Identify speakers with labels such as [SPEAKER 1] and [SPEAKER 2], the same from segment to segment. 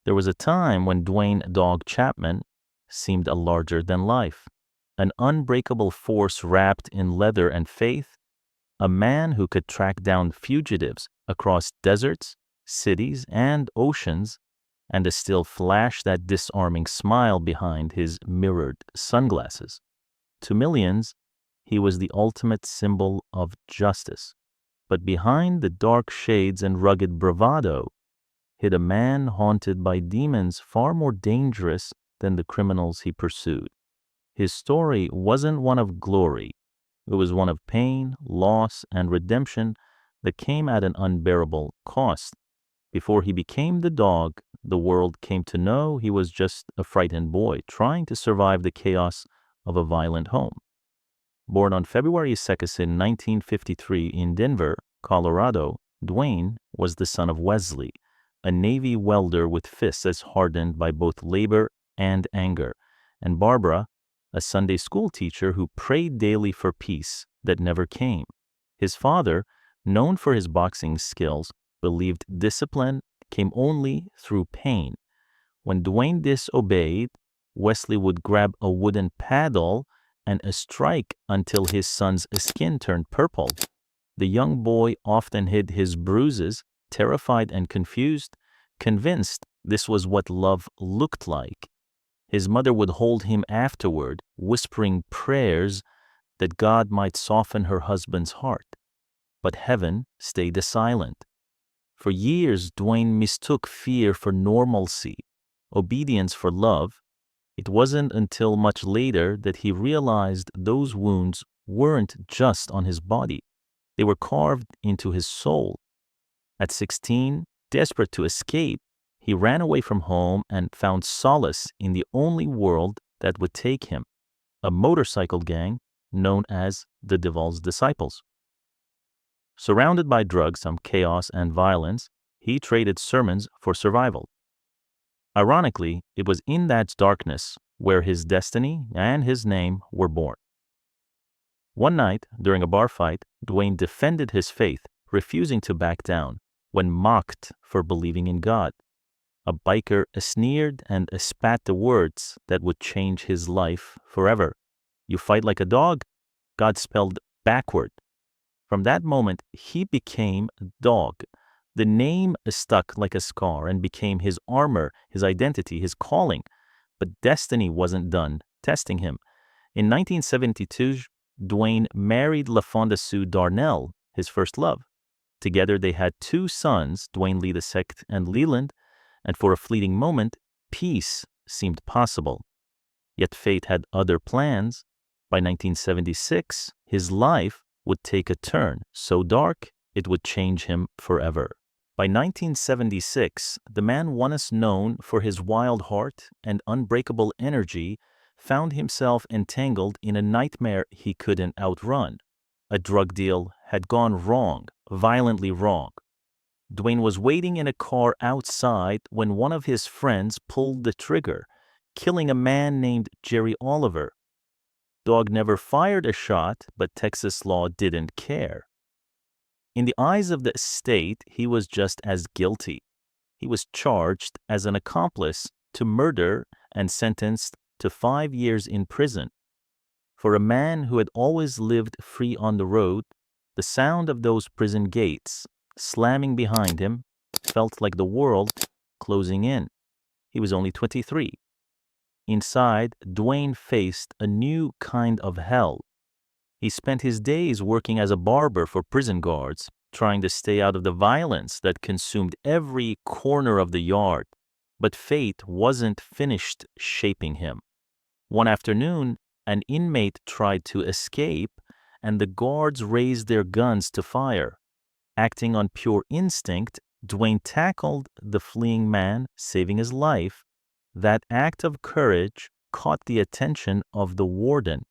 [SPEAKER 1] There was a time when Dwayne "Dog" Chapman seemed a larger than life, an unbreakable force wrapped in leather and faith, a man who could track down fugitives across deserts, cities, and oceans, and still flash that disarming smile behind his mirrored sunglasses. To millions, he was the ultimate symbol of justice. But behind the dark shades and rugged bravado hid a man haunted by demons far more dangerous than the criminals he pursued. His story wasn't one of glory. It was one of pain, loss, and redemption that came at an unbearable cost. Before he became the dog, the world came to know he was just a frightened boy trying to survive the chaos of a violent home. Born on February 2nd, 1953 in Denver, Colorado, Dwayne was the son of Wesley, a Navy welder with fists as hardened by both labor and anger, and Barbara, a Sunday school teacher who prayed daily for peace that never came. His father, known for his boxing skills, believed discipline came only through pain. When Dwayne disobeyed, Wesley would grab a wooden paddle and strike until his son's skin turned purple. The young boy often hid his bruises, terrified and confused, convinced this was what love looked like. His mother would hold him afterward, whispering prayers that God might soften her husband's heart. But heaven stayed silent. For years, Dwayne mistook fear for normalcy, obedience for love. It wasn't until much later that he realized those wounds weren't just on his body. They were carved into his soul. At 16, desperate to escape, he ran away from home and found solace in the only world that would take him, a motorcycle gang known as the Devil's Disciples. Surrounded by drugs, some chaos, and violence, he traded sermons for survival. Ironically, it was in that darkness where his destiny and his name were born. One night, during a bar fight, Dwayne defended his faith, refusing to back down, when mocked for believing in God. A biker sneered and spat the words that would change his life forever. "You fight like a dog?" God spelled backward. From that moment, he became Dog. The name stuck like a scar and became his armor, his identity, his calling. But destiny wasn't done testing him. In 1972, Dwayne married LaFonda Sue Darnell, his first love. Together they had two sons, Dwayne Lee II and Leland, and for a fleeting moment, peace seemed possible. Yet fate had other plans. By 1976, his life would take a turn so dark it would change him forever. By 1976, the man once known for his wild heart and unbreakable energy found himself entangled in a nightmare he couldn't outrun. A drug deal had gone wrong, violently wrong. Dwayne was waiting in a car outside when one of his friends pulled the trigger, killing a man named Jerry Oliver. Dog never fired a shot, but Texas law didn't care. In the eyes of the state, he was just as guilty. He was charged as an accomplice to murder and sentenced to 5 years in prison. For a man who had always lived free on the road, the sound of those prison gates slamming behind him felt like the world closing in. He was only 23. Inside, Dwayne faced a new kind of hell. He spent his days working as a barber for prison guards, trying to stay out of the violence that consumed every corner of the yard. But fate wasn't finished shaping him. One afternoon, an inmate tried to escape, and the guards raised their guns to fire. Acting on pure instinct, Dwayne tackled the fleeing man, saving his life. That act of courage caught the attention of the warden.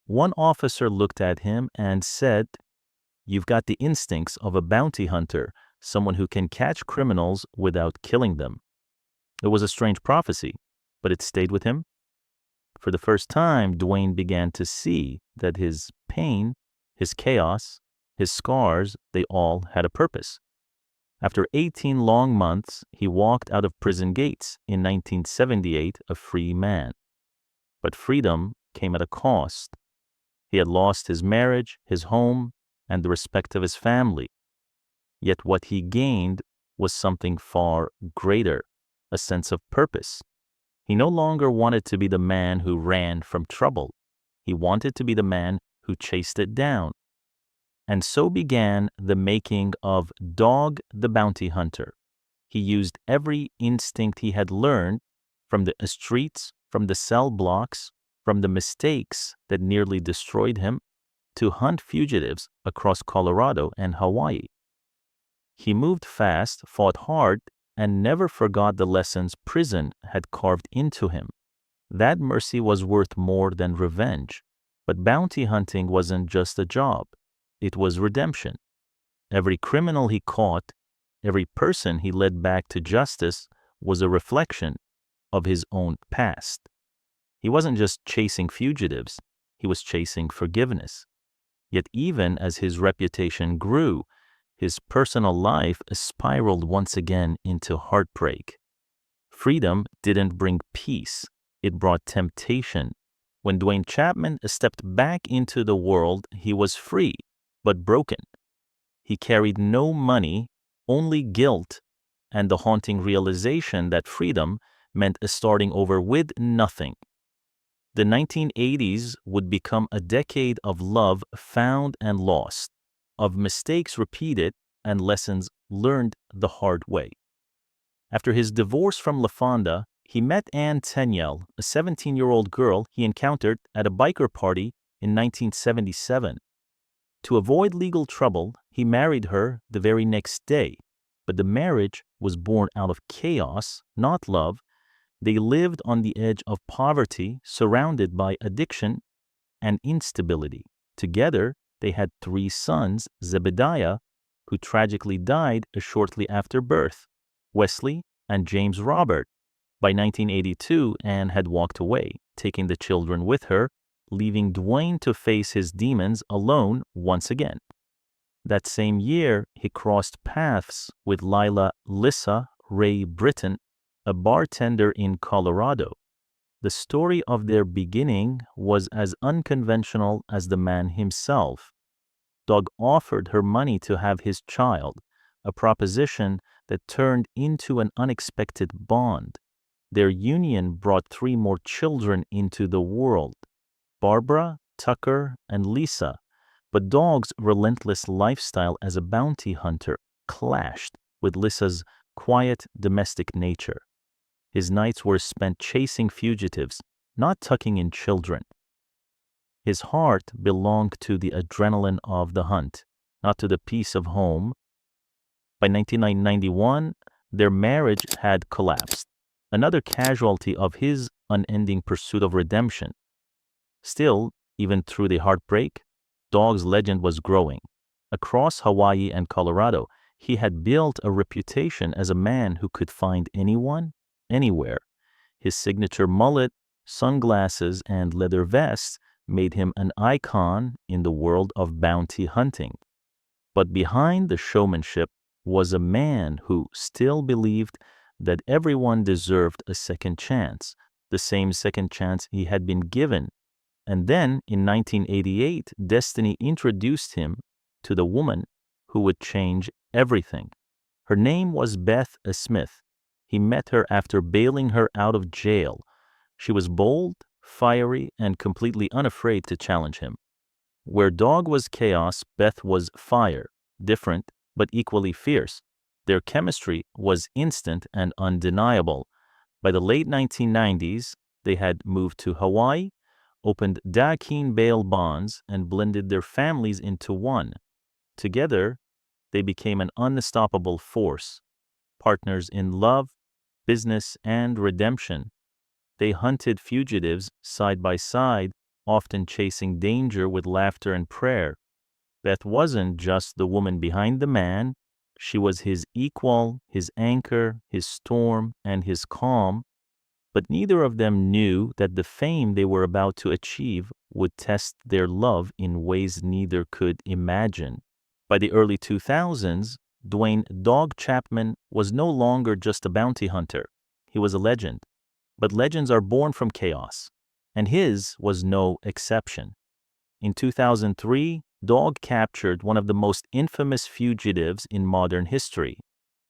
[SPEAKER 1] One officer looked at him and said, "You've got the instincts of a bounty hunter, someone who can catch criminals without killing them." It was a strange prophecy, but it stayed with him. For the first time, Dwayne began to see that his pain, his chaos, his scars, they all had a purpose. After 18 long months, he walked out of prison gates in 1978 a free man. But freedom came at a cost. He had lost his marriage, his home, and the respect of his family. Yet what he gained was something far greater, a sense of purpose. He no longer wanted to be the man who ran from trouble. He wanted to be the man who chased it down. And so began the making of Dog the Bounty Hunter. He used every instinct he had learned from the streets, from the cell blocks, from the mistakes that nearly destroyed him, to hunt fugitives across Colorado and Hawaii. He moved fast, fought hard, and never forgot the lessons prison had carved into him. That mercy was worth more than revenge. But bounty hunting wasn't just a job. It was redemption. Every criminal he caught, every person he led back to justice was a reflection of his own past. He wasn't just chasing fugitives, he was chasing forgiveness. Yet even as his reputation grew, his personal life spiraled once again into heartbreak. Freedom didn't bring peace, it brought temptation. When Dwayne Chapman stepped back into the world, he was free, but broken. He carried no money, only guilt, and the haunting realization that freedom meant starting over with nothing. The 1980s would become a decade of love found and lost, of mistakes repeated and lessons learned the hard way. After his divorce from LaFonda, he met Ann Tenyel, a 17-year-old girl he encountered at a biker party in 1977. To avoid legal trouble, he married her the very next day, but the marriage was born out of chaos, not love. They lived on the edge of poverty, surrounded by addiction and instability. Together, they had 3 sons, Zebediah, who tragically died shortly after birth, Wesley, and James Robert. By 1982, Anne had walked away, taking the children with her, leaving Dwayne to face his demons alone once again. That same year, he crossed paths with Lissa Ray Britton, a bartender in Colorado. The story of their beginning was as unconventional as the man himself. Doug offered her money to have his child, a proposition that turned into an unexpected bond. Their union brought 3 more children into the world, Barbara, Tucker, and Lisa. But Doug's relentless lifestyle as a bounty hunter clashed with Lissa's quiet domestic nature. His nights were spent chasing fugitives, not tucking in children. His heart belonged to the adrenaline of the hunt, not to the peace of home. By 1991, their marriage had collapsed, another casualty of his unending pursuit of redemption. Still, even through the heartbreak, Doug's legend was growing. Across Hawaii and Colorado, he had built a reputation as a man who could find anyone, anywhere. His signature mullet, sunglasses, and leather vests made him an icon in the world of bounty hunting. But behind the showmanship was a man who still believed that everyone deserved a second chance, the same second chance he had been given. And then, in 1988, destiny introduced him to the woman who would change everything. Her name was Beth Smith. He met her after bailing her out of jail. She was bold, fiery, and completely unafraid to challenge him. Where Doug was chaos, Beth was fire, different but equally fierce. Their chemistry was instant and undeniable. By the late 1990s, they had moved to Hawaii, opened Dakin bail bonds, and blended their families into one. Together, they became an unstoppable force, partners in love, business, and redemption. They hunted fugitives side by side, often chasing danger with laughter and prayer. Beth wasn't just the woman behind the man. She was his equal, his anchor, his storm, and his calm. But neither of them knew that the fame they were about to achieve would test their love in ways neither could imagine. By the early 2000s, Dwayne "Dog" Chapman was no longer just a bounty hunter. He was a legend. But legends are born from chaos, and his was no exception. In 2003, Dog captured one of the most infamous fugitives in modern history,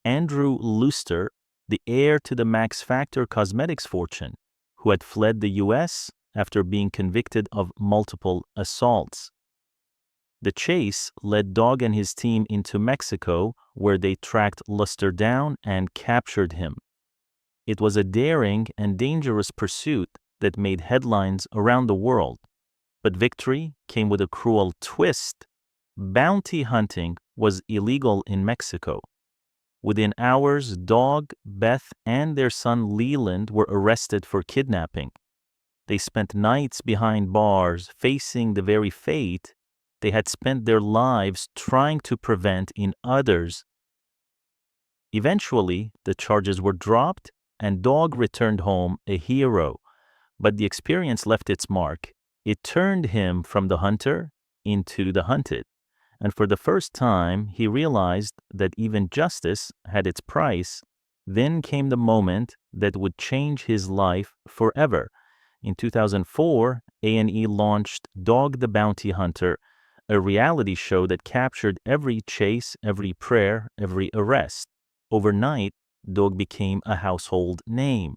[SPEAKER 1] Andrew Luster, the heir to the Max Factor Cosmetics fortune, who had fled the U.S. after being convicted of multiple assaults. The chase led Dog and his team into Mexico, where they tracked Luster down and captured him. It was a daring and dangerous pursuit that made headlines around the world. But victory came with a cruel twist. Bounty hunting was illegal in Mexico. Within hours, Dog, Beth, and their son Leland were arrested for kidnapping. They spent nights behind bars, facing the very fate they had spent their lives trying to prevent in others. Eventually, the charges were dropped, and Dog returned home a hero. But the experience left its mark. It turned him from the hunter into the hunted. And for the first time, he realized that even justice had its price. Then came the moment that would change his life forever. In 2004, A&E launched Dog the Bounty Hunter, a reality show that captured every chase, every prayer, every arrest. Overnight, Dog became a household name.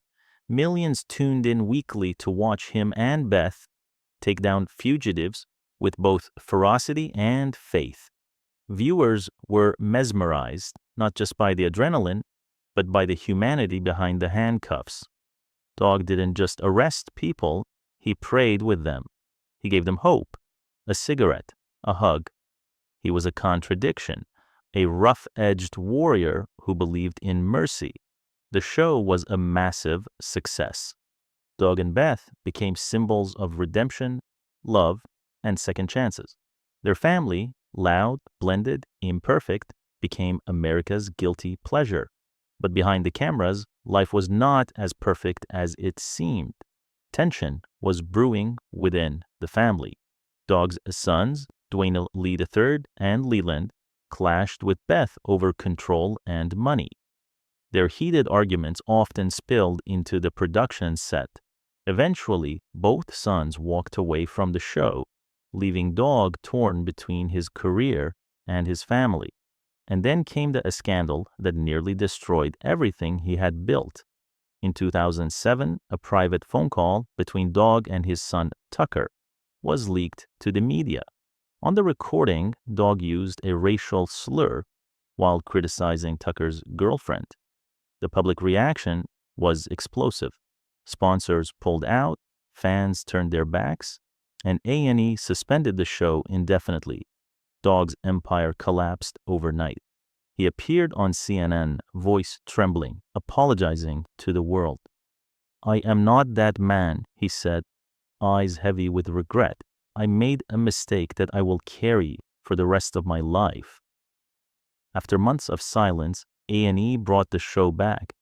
[SPEAKER 1] Millions tuned in weekly to watch him and Beth take down fugitives with both ferocity and faith. Viewers were mesmerized, not just by the adrenaline, but by the humanity behind the handcuffs. Dog didn't just arrest people, he prayed with them. He gave them hope, a cigarette, a hug. He was a contradiction, a rough-edged warrior who believed in mercy. The show was a massive success. Dog and Beth became symbols of redemption, love, and second chances. Their family, loud, blended, imperfect, became America's guilty pleasure. But behind the cameras, life was not as perfect as it seemed. Tension was brewing within the family. Dog's sons, Dwayne Lee III and Leland, clashed with Beth over control and money. Their heated arguments often spilled into the production set. Eventually, both sons walked away from the show, leaving Dog torn between his career and his family. And then came a scandal that nearly destroyed everything he had built. In 2007, a private phone call between Dog and his son Tucker was leaked to the media. On the recording, Dog used a racial slur while criticizing Tucker's girlfriend. The public reaction was explosive. Sponsors pulled out, fans turned their backs, and A&E suspended the show indefinitely. Dog's empire collapsed overnight. He appeared on CNN, voice trembling, apologizing to the world. "I am not that man," he said, eyes heavy with regret. "I made a mistake that I will carry for the rest of my life." After months of silence, A&E brought the show back.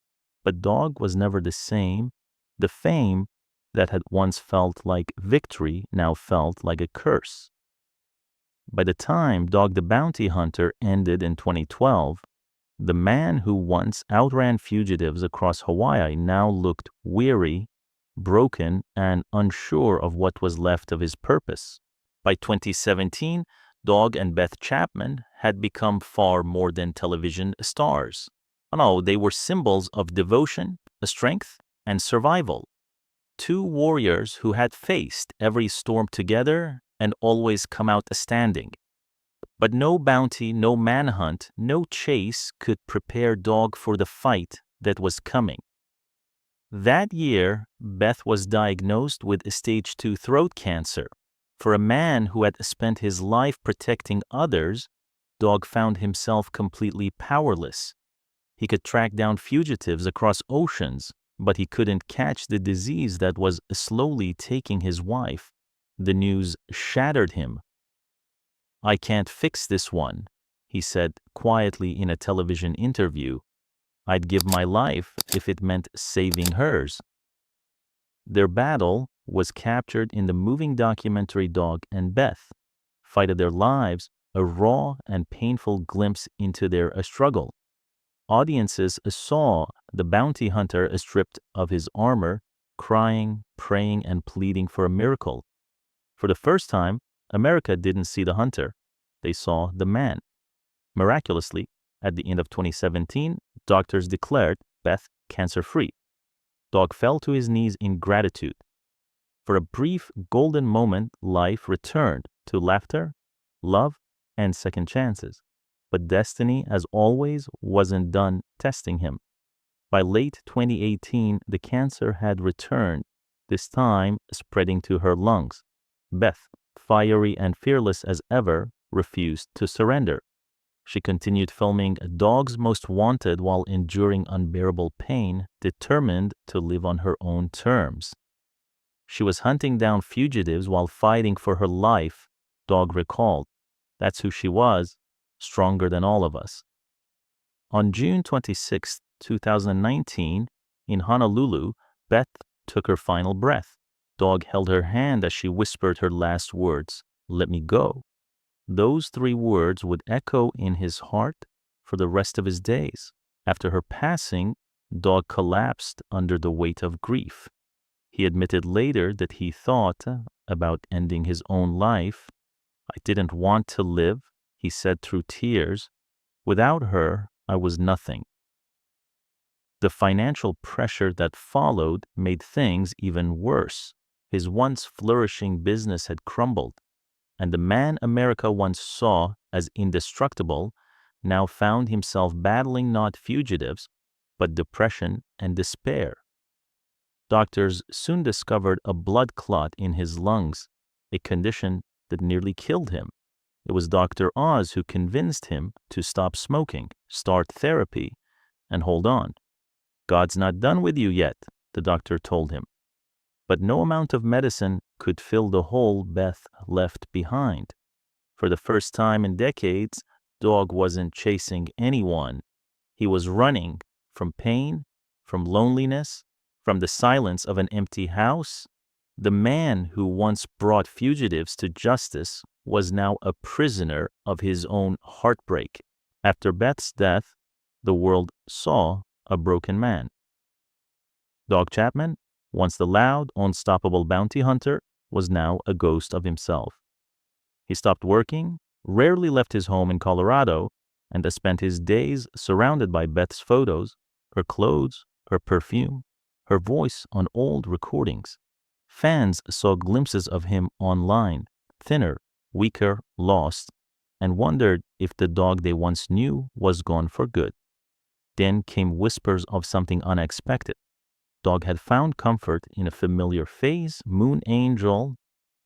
[SPEAKER 1] But Dog was never the same. The fame that had once felt like victory now felt like a curse. By the time Dog the Bounty Hunter ended in 2012, the man who once outran fugitives across Hawaii now looked weary, broken, and unsure of what was left of his purpose. By 2017, Dog and Beth Chapman had become far more than television stars. No, they were symbols of devotion, strength, and survival. Two warriors who had faced every storm together and always come out standing. But no bounty, no manhunt, no chase could prepare Dog for the fight that was coming. That year, Beth was diagnosed with stage 2 throat cancer. For a man who had spent his life protecting others, Dog found himself completely powerless. He could track down fugitives across oceans, but he couldn't catch the disease that was slowly taking his wife. The news shattered him. "I can't fix this one," he said quietly in a television interview. "I'd give my life if it meant saving hers." Their battle was captured in the moving documentary Dog and Beth, Fight of Their Lives, a raw and painful glimpse into their struggle. Audiences saw the bounty hunter stripped of his armor, crying, praying, and pleading for a miracle. For the first time, America didn't see the hunter. They saw the man. Miraculously, at the end of 2017, doctors declared Beth cancer-free. Dog fell to his knees in gratitude. For a brief golden moment, life returned to laughter, love, and second chances. But destiny, as always, wasn't done testing him. By late 2018, the cancer had returned, this time spreading to her lungs. Beth, fiery and fearless as ever, refused to surrender. She continued filming Dogs Most Wanted while enduring unbearable pain, determined to live on her own terms. She was hunting down fugitives while fighting for her life, Dog recalled. That's who she was, stronger than all of us. On June 26, 2019, in Honolulu, Beth took her final breath. Dog held her hand as she whispered her last words, "Let me go." Those 3 words would echo in his heart for the rest of his days. After her passing, Dog collapsed under the weight of grief. He admitted later that he thought about ending his own life. "I didn't want to live," he said through tears. "Without her, I was nothing." The financial pressure that followed made things even worse. His once flourishing business had crumbled, and the man America once saw as indestructible now found himself battling not fugitives, but depression and despair. Doctors soon discovered a blood clot in his lungs, a condition that nearly killed him. It was Dr. Oz who convinced him to stop smoking, start therapy, and hold on. "God's not done with you yet," the doctor told him. But no amount of medicine could fill the hole Beth left behind. For the first time in decades, Dog wasn't chasing anyone. He was running from pain, from loneliness, from the silence of an empty house. The man who once brought fugitives to justice was now a prisoner of his own heartbreak. After Beth's death, the world saw a broken man. Dog Chapman, once the loud, unstoppable bounty hunter, was now a ghost of himself. He stopped working, rarely left his home in Colorado, and spent his days surrounded by Beth's photos, her clothes, her perfume, her voice on old recordings. Fans saw glimpses of him online, thinner, weaker, lost, and wondered if the dog they once knew was gone for good. Then came whispers of something unexpected. Dog had found comfort in a familiar face, Moon Angel,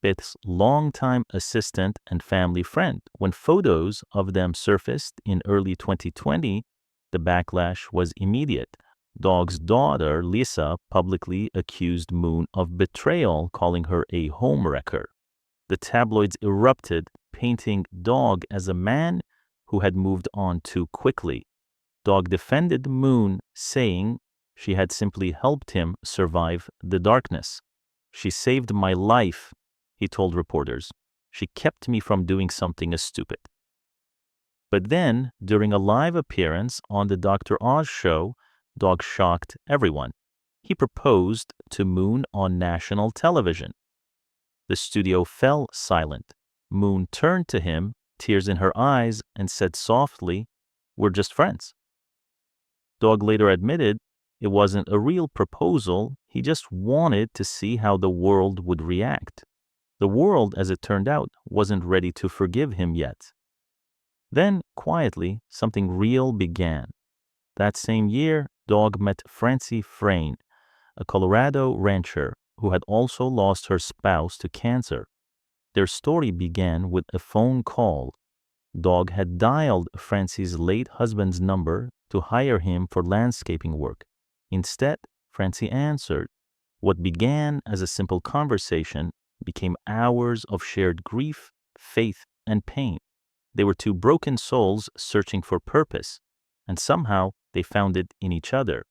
[SPEAKER 1] Beth's longtime assistant and family friend. When photos of them surfaced in early 2020, the backlash was immediate. Dog's daughter, Lisa, publicly accused Moon of betrayal, calling her a homewrecker. The tabloids erupted, painting Dog as a man who had moved on too quickly. Dog defended Moon, saying she had simply helped him survive the darkness. "She saved my life," he told reporters. "She kept me from doing something stupid." But then, during a live appearance on the Dr. Oz show, Dog shocked everyone. He proposed to Moon on national television. The studio fell silent. Moon turned to him, tears in her eyes, and said softly, "We're just friends." Dog later admitted it wasn't a real proposal, he just wanted to see how the world would react. The world, as it turned out, wasn't ready to forgive him yet. Then, quietly, something real began. That same year, Dog met Francie Frayne, a Colorado rancher who had also lost her spouse to cancer. Their story began with a phone call. Dog had dialed Francie's late husband's number to hire him for landscaping work. Instead, Francie answered. What began as a simple conversation became hours of shared grief, faith, and pain. They were 2 broken souls searching for purpose, and somehow they found it in each other.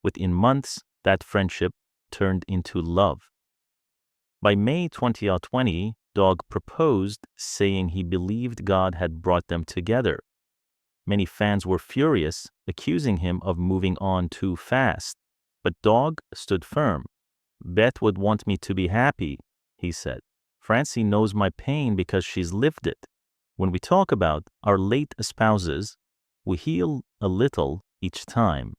[SPEAKER 1] Within months, that friendship turned into love. By May 2020, Dog proposed, saying he believed God had brought them together. Many fans were furious, accusing him of moving on too fast. But Dog stood firm. Beth would want me to be happy, he said. Francie knows my pain because she's lived it. When we talk about our late spouses, we heal a little each time.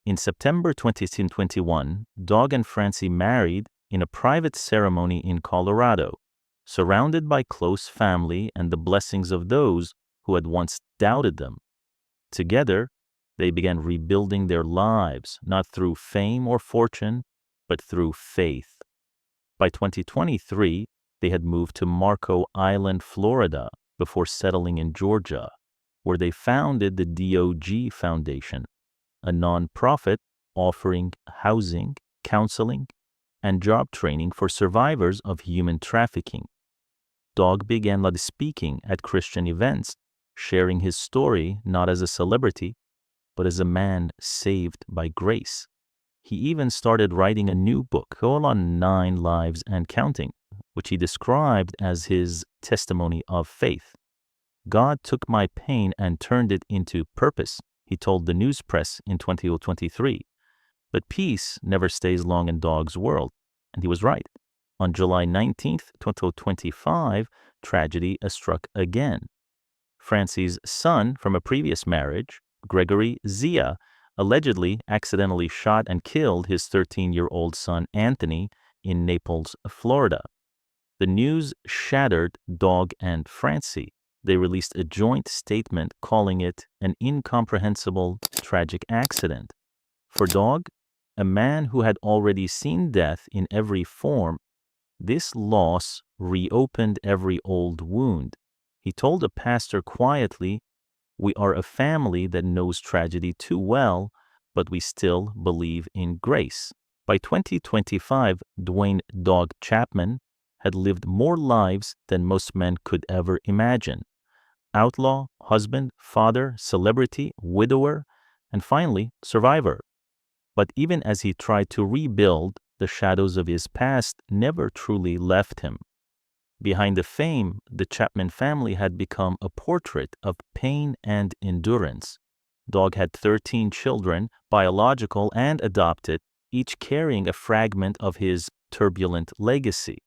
[SPEAKER 1] In September 2021, Dog and Francie married in a private ceremony in Colorado, surrounded by close family and the blessings of those who had once doubted them. Together, they began rebuilding their lives, not through fame or fortune, but through faith. By 2023, they had moved to Marco Island, Florida, before settling in Georgia, where they founded the DOG Foundation, a nonprofit offering housing, counseling, and job training for survivors of human trafficking. Dog began speaking at Christian events, sharing his story not as a celebrity, but as a man saved by grace. He even started writing a new book called On 9 Lives and Counting, which he described as his testimony of faith. God took my pain and turned it into purpose, he told the news press in 2023. But peace never stays long in Dog's world, and he was right. On July 19th, 2025, tragedy struck again. Francie's son from a previous marriage, Gregory Zia, allegedly accidentally shot and killed his 13-year-old son Anthony in Naples, Florida. The news shattered Dog and Francie. They released a joint statement calling it an incomprehensible, tragic accident. For Dog, a man who had already seen death in every form, this loss reopened every old wound. He told a pastor quietly, "We are a family that knows tragedy too well, but we still believe in grace." By 2025, Dwayne "Dog" Chapman had lived more lives than most men could ever imagine. Outlaw, husband, father, celebrity, widower, and finally, survivor. But even as he tried to rebuild, the shadows of his past never truly left him. Behind the fame, the Chapman family had become a portrait of pain and endurance. Dog had 13 children, biological and adopted, each carrying a fragment of his turbulent legacy.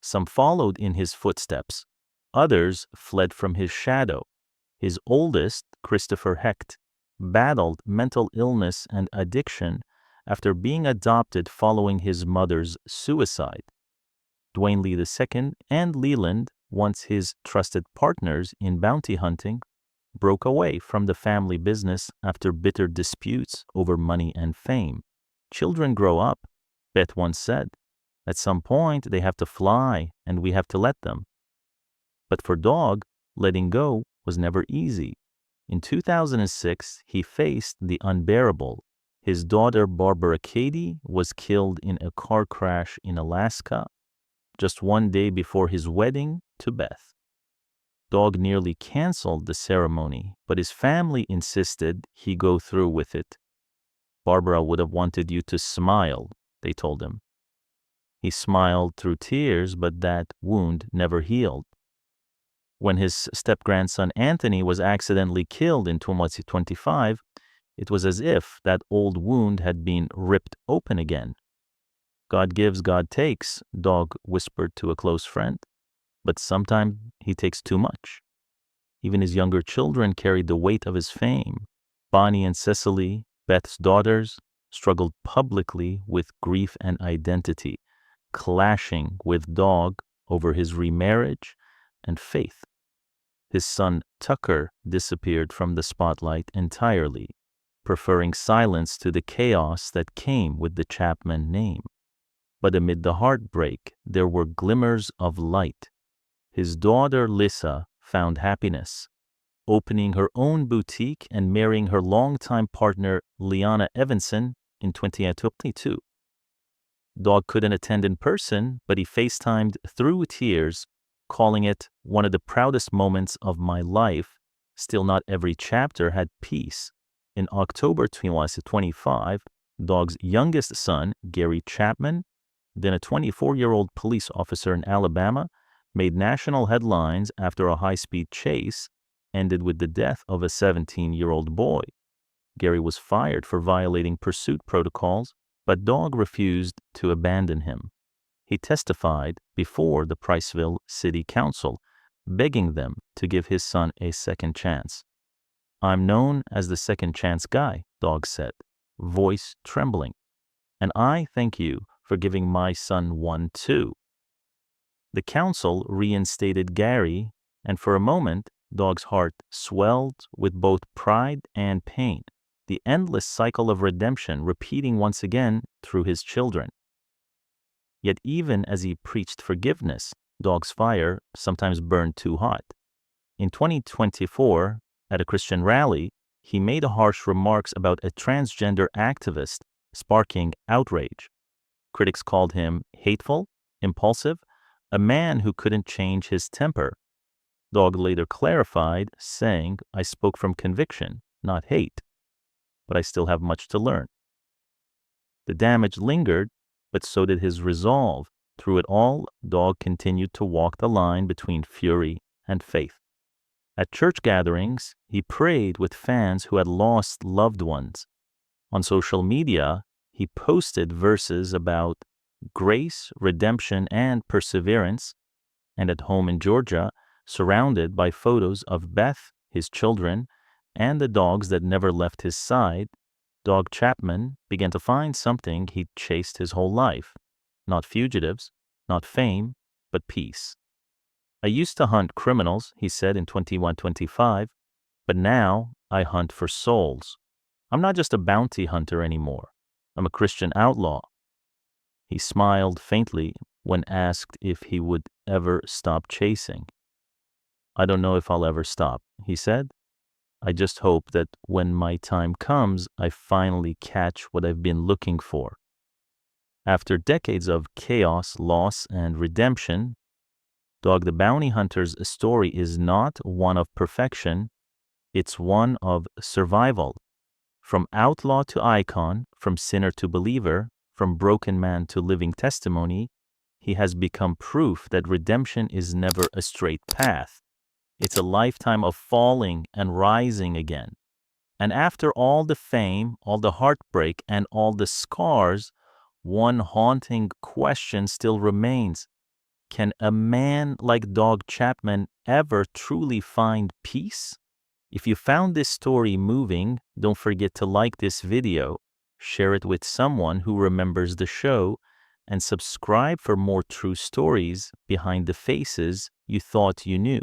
[SPEAKER 1] Some followed in his footsteps. Others fled from his shadow. His oldest, Christopher Hecht, battled mental illness and addiction after being adopted following his mother's suicide. Dwayne Lee II and Leland, once his trusted partners in bounty hunting, broke away from the family business after bitter disputes over money and fame. Children grow up, Beth once said. At some point, they have to fly, and we have to let them. But for Dog, letting go was never easy. In 2006, he faced the unbearable. His daughter, Barbara Katie, was killed in a car crash in Alaska, just one day before his wedding to Beth. Dog nearly canceled the ceremony, but his family insisted he go through with it. Barbara would have wanted you to smile, they told him. He smiled through tears, but that wound never healed. When his step-grandson Anthony was accidentally killed in 2025, it was as if that old wound had been ripped open again. God gives, God takes, Dog whispered to a close friend, but sometimes he takes too much. Even his younger children carried the weight of his fame. Bonnie and Cecily, Beth's daughters, struggled publicly with grief and identity, clashing with Dog over his remarriage and faith. His son Tucker disappeared from the spotlight entirely, preferring silence to the chaos that came with the Chapman name. But amid the heartbreak, there were glimmers of light. His daughter Lisa found happiness, opening her own boutique and marrying her longtime partner Liana Evanson in 2022. Dog couldn't attend in person, but he FaceTimed through tears, calling it one of the proudest moments of my life. Still, not every chapter had peace. In October 2025, Dog's youngest son, Gary Chapman, Then a 24-year-old police officer in Alabama made national headlines after a high-speed chase ended with the death of a 17-year-old boy. Gary was fired for violating pursuit protocols, but Dog refused to abandon him. He testified before the Priceville City Council, begging them to give his son a second chance. "I'm known as the second chance guy," Dog said, voice trembling, "and I thank you for giving my son one too." The council reinstated Gary, and for a moment, Dog's heart swelled with both pride and pain, the endless cycle of redemption repeating once again through his children. Yet even as he preached forgiveness, Dog's fire sometimes burned too hot. In 2024, at a Christian rally, he made harsh remarks about a transgender activist, sparking outrage. Critics called him hateful, impulsive, a man who couldn't change his temper. Dog later clarified, saying, "I spoke from conviction, not hate, but I still have much to learn." The damage lingered, but so did his resolve. Through it all, Dog continued to walk the line between fury and faith. At church gatherings, he prayed with fans who had lost loved ones. On social media, he posted verses about grace, redemption, and perseverance. And at home in Georgia, surrounded by photos of Beth, his children, and the dogs that never left his side, Dog Chapman began to find something he'd chased his whole life. Not fugitives, not fame, but peace. "I used to hunt criminals," he said in 2125, "but now I hunt for souls. I'm not just a bounty hunter anymore. I'm a Christian outlaw." He smiled faintly when asked if he would ever stop chasing. "I don't know if I'll ever stop," he said. "I just hope that when my time comes, I finally catch what I've been looking for." After decades of chaos, loss, and redemption, Dog the Bounty Hunter's story is not one of perfection, it's one of survival. From outlaw to icon, from sinner to believer, from broken man to living testimony, he has become proof that redemption is never a straight path. It's a lifetime of falling and rising again. And after all the fame, all the heartbreak, and all the scars, one haunting question still remains. Can a man like Dog Chapman ever truly find peace? If you found this story moving, don't forget to like this video, share it with someone who remembers the show, and subscribe for more true stories behind the faces you thought you knew.